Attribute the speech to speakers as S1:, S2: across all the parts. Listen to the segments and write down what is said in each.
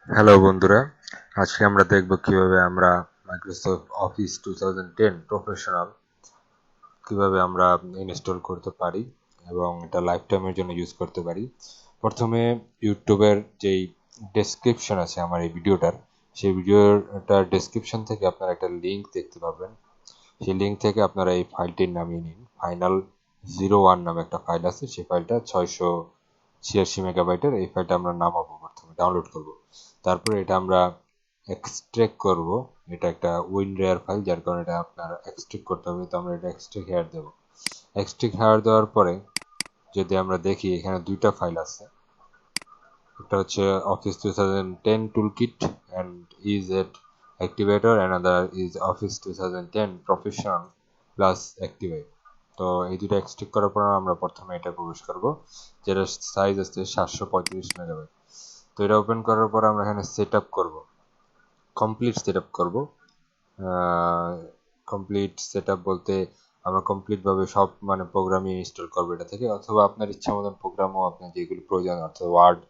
S1: Hello বন্ধুরা, আজকে আমরা দেখব কিভাবে আমরা মাইক্রোসফট অফিস 2010 প্রফেশনাল কিভাবে আমরা ইনস্টল করতে পারি এবং এটা লাইফ টাইমের জন্য ইউজ করতে পারি। প্রথমে ইউটিউবের যেই ডেসক্রিপশন আছে আমার এই ভিডিওটার, সেই ভিডিওটার ডেসক্রিপশন থেকে আপনারা একটা লিঙ্ক দেখতে পাবেন। সেই লিঙ্ক থেকে আপনারা এই ফাইলটি নামিয়ে নিন। ফাইনাল 01 নামে একটা ফাইল আছে, সেই ফাইলটা 686 মেগাবাইটের। এই ফাইলটা আমরা নামাবো, প্রথমে ডাউনলোড করব। তারপরে এটা আমরা এক্সট্রাক্ট করব। এটা একটা উইনরেয়ার ফাইল, যার কারণে এটা আপনার এক্সট্রাক্ট করতে হবে। তো আমরা এটা এক্সট্রাক্ট হেয়ার দেব। এক্সট্রাক্ট হেয়ার দেওয়ার পরে যদি আমরা দেখি, এখানে দুইটা ফাইল আছে। একটা হচ্ছে office 2010 toolkit and is at activator, another is office 2010 professional plus activate. তো এই দুটো এক্সট্রাক্ট করার পর আমরা প্রথমে এটা প্রবেশ করব, যেটা সাইজ আছে 735 মেগাবাইট। তো এটা ওপেন করার পর আমরা এখানে সেট আপ করবো, কমপ্লিট সেট আপ করবো। কমপ্লিট সেট আপ বলতে আমরা কমপ্লিটভাবে সব প্রোগ্রামই ইনস্টল করবো এটা থেকে, অথবা আপনার ইচ্ছা মতন প্রোগ্রামও আপনার যেগুলো প্রয়োজন, অর্থাৎ ওয়ার্ড,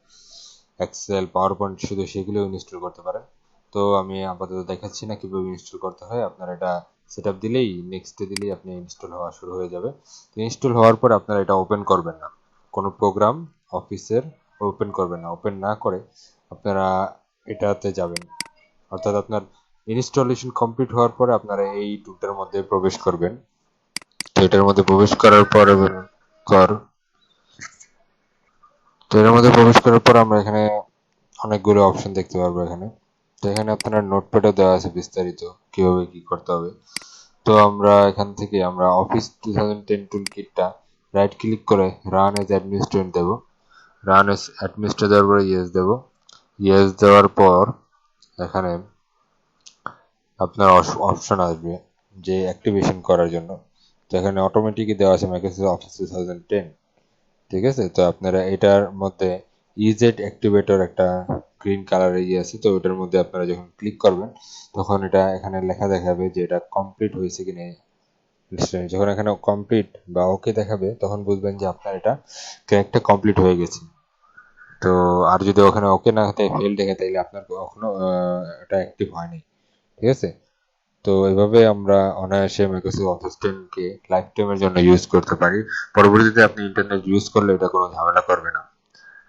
S1: এক্সেল, পাওয়ার পয়েন্ট শুধু সেগুলো ইনস্টল করতে পারেন। তো আমি আপাতত দেখাচ্ছি না কিভাবে ইনস্টল করতে হয়। আপনারা এটা সেট আপ দিলেই, নেক্সটে দিলেই আপনি ইনস্টল হওয়া শুরু হয়ে যাবে। তো ইনস্টল হওয়ার পর আপনারা এটা ওপেন করবেন না, কোনো প্রোগ্রাম অফিসের ওপেন করবেন না। ওপেন না করে আপনারা এটাতে যাবেন, অর্থাৎ আপনার ইনস্টলেশন কমপ্লিট হওয়ার পরে আপনারা এই টুলটার মধ্যে প্রবেশ করবেন। তো এটার মধ্যে প্রবেশ করার পরে কর তো এর মধ্যে প্রবেশ করার পর আমরা এখানে অনেকগুলো অপশন দেখতে পারবো এখানে। তো এখানে আপনার নোটপ্যাডও দেওয়া আছে বিস্তারিত কিভাবে কি করতে হবে। তো আমরা এখান থেকে আমরা অফিস 2010 টুল কিটটা রাইট ক্লিক করে রান এজ অ্যাডমিনিস্ট্রেটর দেব। রান এজ অ্যাডমিনিস্ট্রেটর দেওয়ার পরে ইয়েস দেব। ইয়েস দেওয়ার পর এখানে আপনার অপশন আসবে যে অ্যাক্টিভেশন করার জন্য। তো এখানে অটোমেটিকই দেওয়া আছে মাইক্রোসফট অফিস 2010, ঠিক আছে। তো আপনারা এটার মধ্যে ইজেট অ্যাক্টিভেটর একটা গ্রিন কালারের ইয়ে আছে, তো ওটার মধ্যে আপনারা যখন ক্লিক করবেন তখন এটা এখানে লেখা দেখাবে যে এটা কমপ্লিট হয়েছে কিনা। যখন এখানে কমপ্লিট বা ওকে দেখাবে তখন বুঝবেন যে আপনার এটা ক্র্যাকটা কমপ্লিট হয়ে গেছে। তো আর যদি ওখানে ওকে না থাকে, ফেল দেখে, তাইলে আপনার কখনো এটা অ্যাক্টিভ হয়নি, ঠিক আছে। তো এভাবে আমরা অনায়াসে মাইক্রোসফট অফিস 10 কে লাইফ টাইমের জন্য ইউজ করতে পারি। পরবর্তীতে আপনি ইন্টারনেট ইউজ করলে এটা কোনো ঝামেলা করবে না।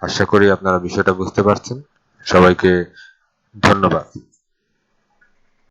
S1: আশা করি আপনারা বিষয়টা বুঝতে পারছেন। সবাইকে ধন্যবাদ।